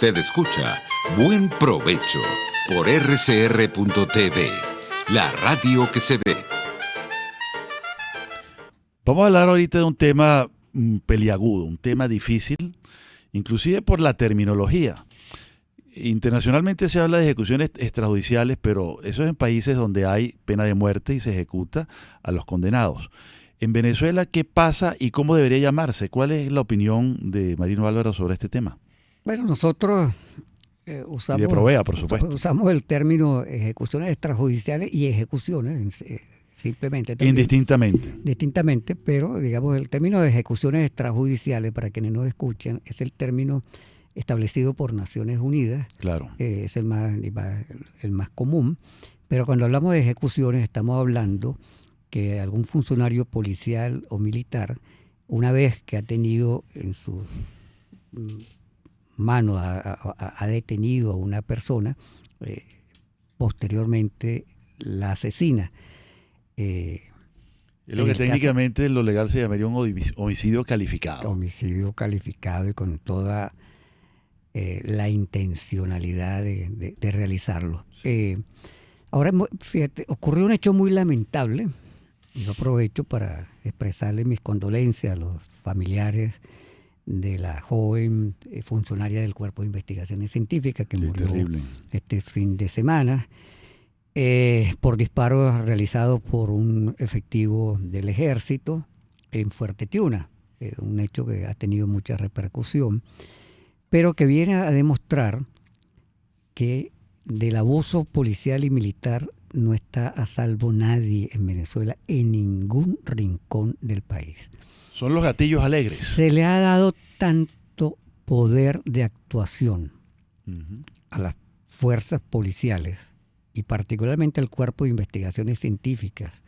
Usted escucha Buen Provecho por rcr.tv, la radio que se ve. Vamos a hablar ahorita de un tema peliagudo, un tema difícil, inclusive por la terminología. Internacionalmente se habla de ejecuciones extrajudiciales, pero eso es en países donde hay pena de muerte y se ejecuta a los condenados. En Venezuela, ¿qué pasa y cómo debería llamarse? ¿Cuál es la opinión de Marino Álvaro sobre este tema? Bueno, nosotros Y de Provea, por supuesto. usamos el término ejecuciones extrajudiciales y ejecuciones, simplemente. También, distintamente, pero digamos el término de ejecuciones extrajudiciales, para quienes nos escuchan, es el término establecido por Naciones Unidas. Claro. Es el más común, pero cuando hablamos de ejecuciones estamos hablando que algún funcionario policial o militar, una vez que ha tenido en sus manos, ha detenido a una persona, posteriormente la asesina. Es lo que técnicamente en lo legal se llamaría un homicidio calificado. Homicidio calificado y con toda la intencionalidad de realizarlo. Ahora, fíjate, ocurrió un hecho muy lamentable. Yo aprovecho para expresarle mis condolencias a los familiares de la joven funcionaria del Cuerpo de Investigaciones Científicas que murió este fin de semana por disparos realizados por un efectivo del Ejército en Fuerte Tiuna. Un hecho que ha tenido mucha repercusión, pero que viene a demostrar que del abuso policial y militar no está a salvo nadie en Venezuela, en ningún rincón del país. Son los gatillos alegres. Se le ha dado tanto poder de actuación a las fuerzas policiales y particularmente al Cuerpo de Investigaciones Científicas,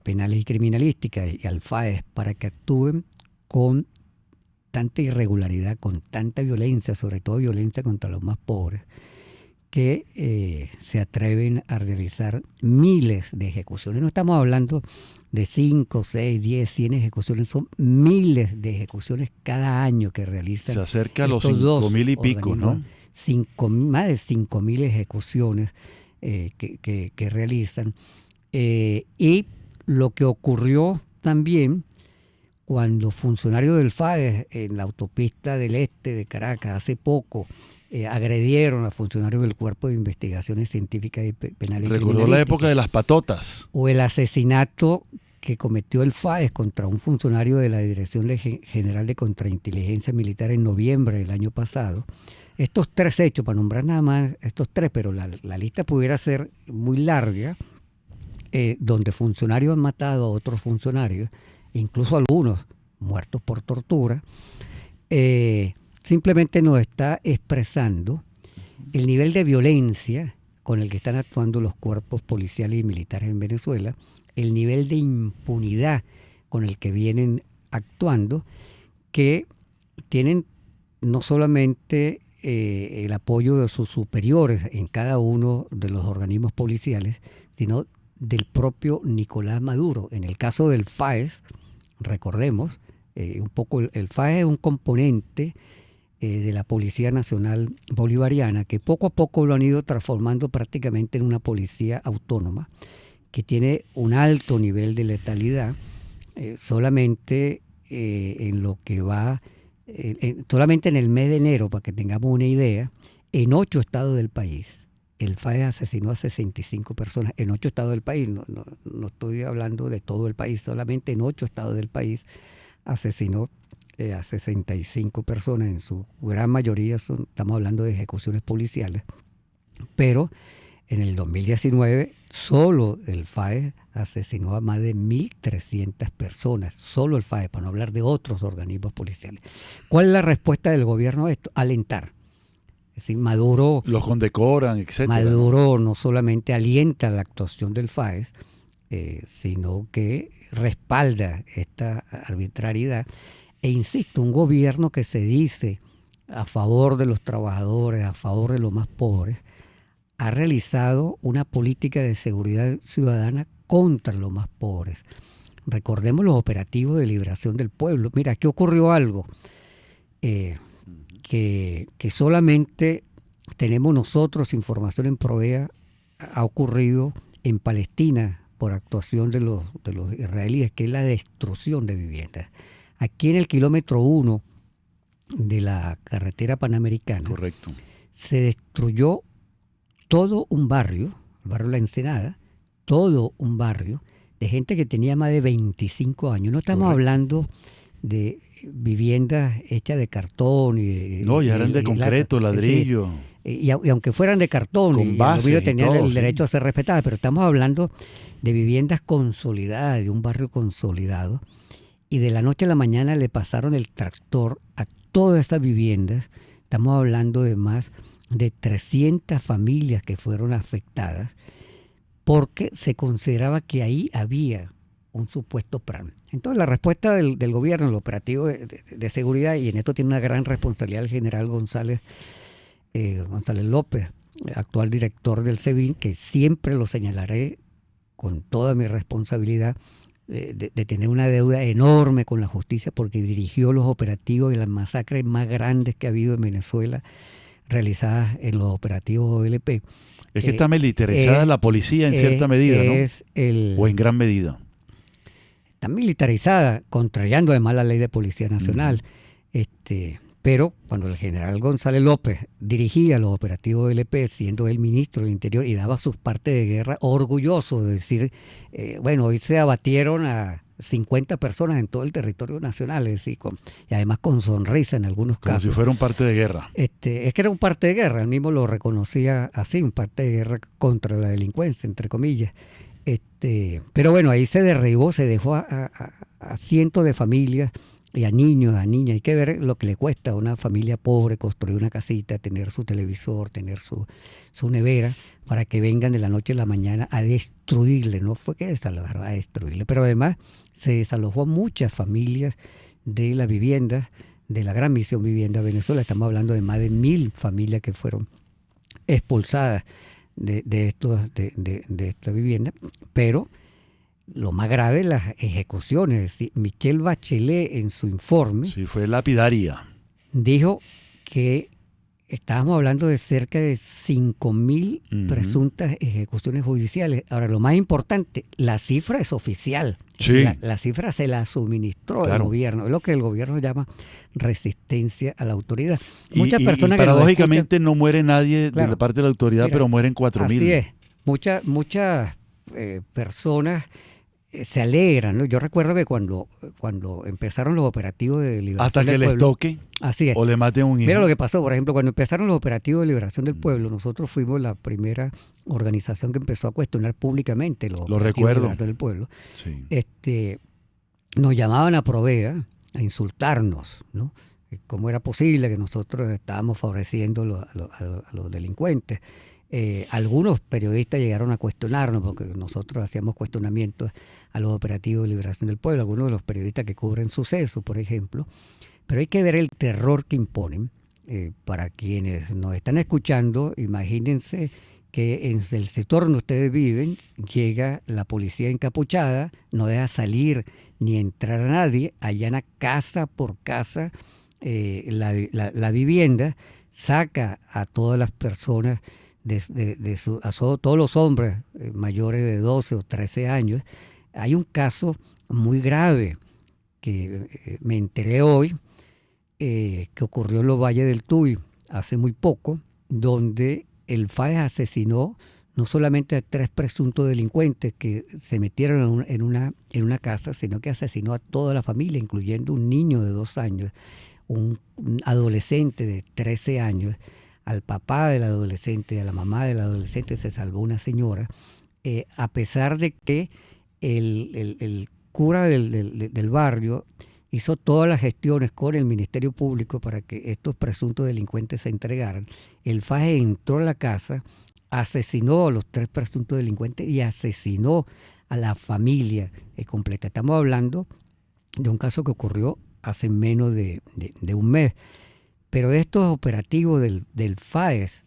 Penales y Criminalísticas y al FAES para que actúen con tanta irregularidad, con tanta violencia, sobre todo violencia contra los más pobres, que se atreven a realizar miles de ejecuciones. No estamos hablando de 5, 6, 10, 100 ejecuciones, son miles de ejecuciones cada año que realizan. Se acerca a los 5.000 y pico, ¿no? Más de 5.000 ejecuciones que realizan. Y lo que ocurrió también cuando funcionarios del FAES en la autopista del este de Caracas hace poco agredieron a funcionarios del Cuerpo de Investigaciones Científicas y Penales. Recordó la época de las patotas. O el asesinato que cometió el FAES contra un funcionario de la Dirección General de Contrainteligencia Militar en noviembre del año pasado. Estos tres hechos, para nombrar nada más estos tres, pero la lista pudiera ser muy larga, donde funcionarios han matado a otros funcionarios, incluso algunos muertos por tortura, simplemente nos está expresando el nivel de violencia con el que están actuando los cuerpos policiales y militares en Venezuela, el nivel de impunidad con el que vienen actuando, que tienen no solamente el apoyo de sus superiores en cada uno de los organismos policiales, sino del propio Nicolás Maduro. En el caso del FAES, recordemos, un poco el FAES es un componente de la Policía Nacional Bolivariana, que poco a poco lo han ido transformando prácticamente en una policía autónoma, que tiene un alto nivel de letalidad, solamente en lo que va, solamente en el mes de enero, para que tengamos una idea, en 8 estados del país. El FAES asesinó a 65 personas en 8 estados del país, no estoy hablando de todo el país, solamente en 8 estados del país asesinó a 65 personas, en su gran mayoría estamos hablando de ejecuciones policiales, pero en el 2019 solo el FAES asesinó a más de 1.300 personas, solo el FAES, para no hablar de otros organismos policiales. ¿Cuál es la respuesta del gobierno a esto? Alentar. Es decir, Maduro... Los condecoran, etc. Maduro no solamente alienta la actuación del FAES, sino que respalda esta arbitrariedad. E insisto, un gobierno que se dice a favor de los trabajadores, a favor de los más pobres, ha realizado una política de seguridad ciudadana contra los más pobres. Recordemos los operativos de liberación del pueblo. Mira, aquí ocurrió algo. que solamente tenemos nosotros información en Provea, ha ocurrido en Palestina por actuación de los israelíes, que es la destrucción de viviendas. Aquí en el kilómetro 1 de la carretera panamericana, correcto, se destruyó todo un barrio, el barrio La Ensenada, todo un barrio de gente que tenía más de 25 años. No estamos hablando de viviendas hechas de cartón. No, ya eran de concreto, ladrillo. Sí. Y aunque fueran de cartón, con bases, ellos tenían todo, el derecho a ser respetadas, pero estamos hablando de viviendas consolidadas, de un barrio consolidado, y de la noche a la mañana le pasaron el tractor a todas estas viviendas. Estamos hablando de más de 300 familias que fueron afectadas porque se consideraba que ahí había un supuesto plan. Entonces la respuesta del gobierno, el operativo de seguridad, y en esto tiene una gran responsabilidad el general González López, actual director del SEBIN, que siempre lo señalaré con toda mi responsabilidad, de tener una deuda enorme con la justicia, porque dirigió los operativos y las masacres más grandes que ha habido en Venezuela, realizadas en los operativos OLP. Es que está militarizada la policía en cierta medida, ¿no? O en gran medida. Está militarizada, contrariando además la ley de Policía Nacional. Pero cuando el general González López dirigía los operativos OLP, siendo él ministro del Interior, y daba sus partes de guerra, orgulloso de decir, hoy se abatieron a 50 personas en todo el territorio nacional, es decir, y además con sonrisa en algunos casos. Como si fuera un parte de guerra. Es que era un parte de guerra, él mismo lo reconocía así, un parte de guerra contra la delincuencia, entre comillas. Pero bueno, ahí se derribó, se dejó a cientos de familias y a niños, a niñas. Hay que ver lo que le cuesta a una familia pobre construir una casita, tener su televisor, tener su nevera, para que vengan de la noche a la mañana a destruirle. No fue que desalojaron, a destruirle. Pero además se desalojó a muchas familias de las viviendas, de la Gran Misión Vivienda Venezuela. Estamos hablando de más de 1.000 familias que fueron expulsadas de esta vivienda. Pero lo más grave, las ejecuciones. Es decir, Michelle Bachelet, en su informe, sí, fue lapidaria, dijo que estábamos hablando de cerca de 5.000 presuntas ejecuciones judiciales. Ahora, lo más importante, la cifra es oficial. Sí. La cifra se la suministró el gobierno. Es lo que el gobierno llama resistencia a la autoridad. Muchas personas y paradójicamente no muere nadie de la parte de la autoridad, pero mueren 4.000. Así es. Muchas personas se alegran, ¿no? Yo recuerdo que cuando empezaron los operativos de liberación hasta que del les pueblo, toque así es, o le maten un hijo. Mira lo que pasó, por ejemplo, cuando empezaron los operativos de liberación del pueblo, nosotros fuimos la primera organización que empezó a cuestionar públicamente los operativos de liberación del pueblo. Sí. Nos llamaban a Provea a insultarnos, ¿no? ¿Cómo era posible que nosotros estábamos favoreciendo a los delincuentes? Algunos periodistas llegaron a cuestionarnos porque nosotros hacíamos cuestionamientos a los operativos de liberación del pueblo, algunos de los periodistas que cubren sucesos, por ejemplo. Pero hay que ver el terror que imponen. Para quienes nos están escuchando, imagínense que en el sector donde ustedes viven llega la policía encapuchada, no deja salir ni entrar a nadie, allana casa por casa la vivienda, saca a todas las personas, a todos los hombres mayores de 12 o 13 años. Hay un caso muy grave que me enteré hoy, que ocurrió en los Valles del Tuy hace muy poco, donde el FAES asesinó no solamente a 3 presuntos delincuentes que se metieron en una casa, sino que asesinó a toda la familia, incluyendo un niño de 2 años, un adolescente de 13 años. Al papá del adolescente, a la mamá del adolescente se salvó una señora, a pesar de que el cura del barrio hizo todas las gestiones con el Ministerio Público para que estos presuntos delincuentes se entregaran. El FAES entró a la casa, asesinó a los 3 presuntos delincuentes y asesinó a la familia completa. Estamos hablando de un caso que ocurrió hace menos de un mes. Pero estos operativos del FAES,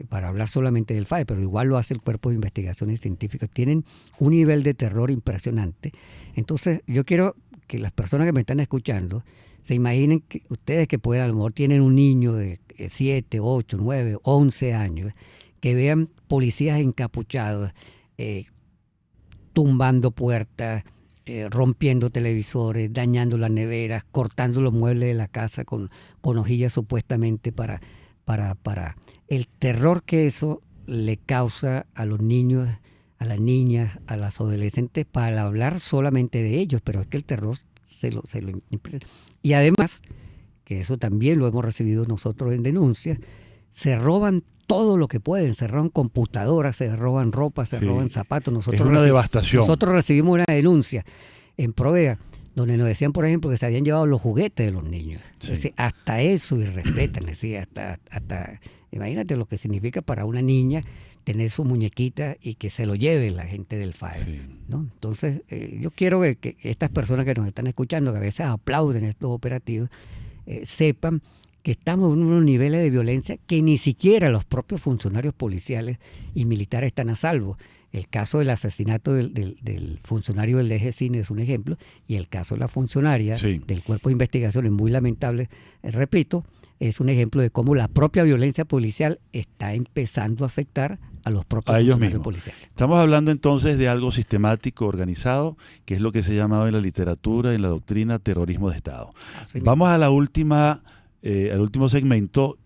para hablar solamente del FAES, pero igual lo hace el Cuerpo de Investigaciones Científicas, tienen un nivel de terror impresionante. Entonces, yo quiero que las personas que me están escuchando se imaginen que ustedes que pueden, a lo mejor tienen un niño de 7, 8, 9, 11 años, que vean policías encapuchados, tumbando puertas, rompiendo televisores, dañando las neveras, cortando los muebles de la casa con hojillas supuestamente para el terror que eso le causa a los niños, a las niñas, a las adolescentes, para hablar solamente de ellos, pero es que el terror se lo imprime. Y además, que eso también lo hemos recibido nosotros en denuncias, se roban todo lo que pueden, se roban computadoras, se roban ropa, se roban zapatos. Nosotros es una devastación. Nosotros recibimos una denuncia en Provea, donde nos decían, por ejemplo, que se habían llevado los juguetes de los niños. Sí. Decir, hasta eso irrespetan, decía, hasta imagínate lo que significa para una niña tener su muñequita y que se lo lleve la gente del FAE. Sí. ¿No? Entonces, yo quiero que estas personas que nos están escuchando, que a veces aplauden estos operativos, sepan que estamos en unos niveles de violencia que ni siquiera los propios funcionarios policiales y militares están a salvo. El caso del asesinato del funcionario del DGCINE es un ejemplo, y el caso de la funcionaria del Cuerpo de Investigación es muy lamentable, repito, es un ejemplo de cómo la propia violencia policial está empezando a afectar a los propios funcionarios policiales. Estamos hablando entonces de algo sistemático, organizado, que es lo que se ha llamado en la literatura, en la doctrina, terrorismo de Estado. Vamos a la última, al último segmento,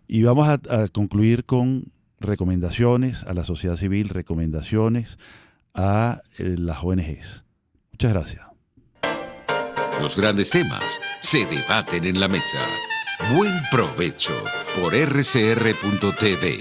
y vamos a concluir con recomendaciones a la sociedad civil, recomendaciones a las ONGs. Muchas gracias. Los grandes temas se debaten en la mesa. Buen provecho por rcr.tv.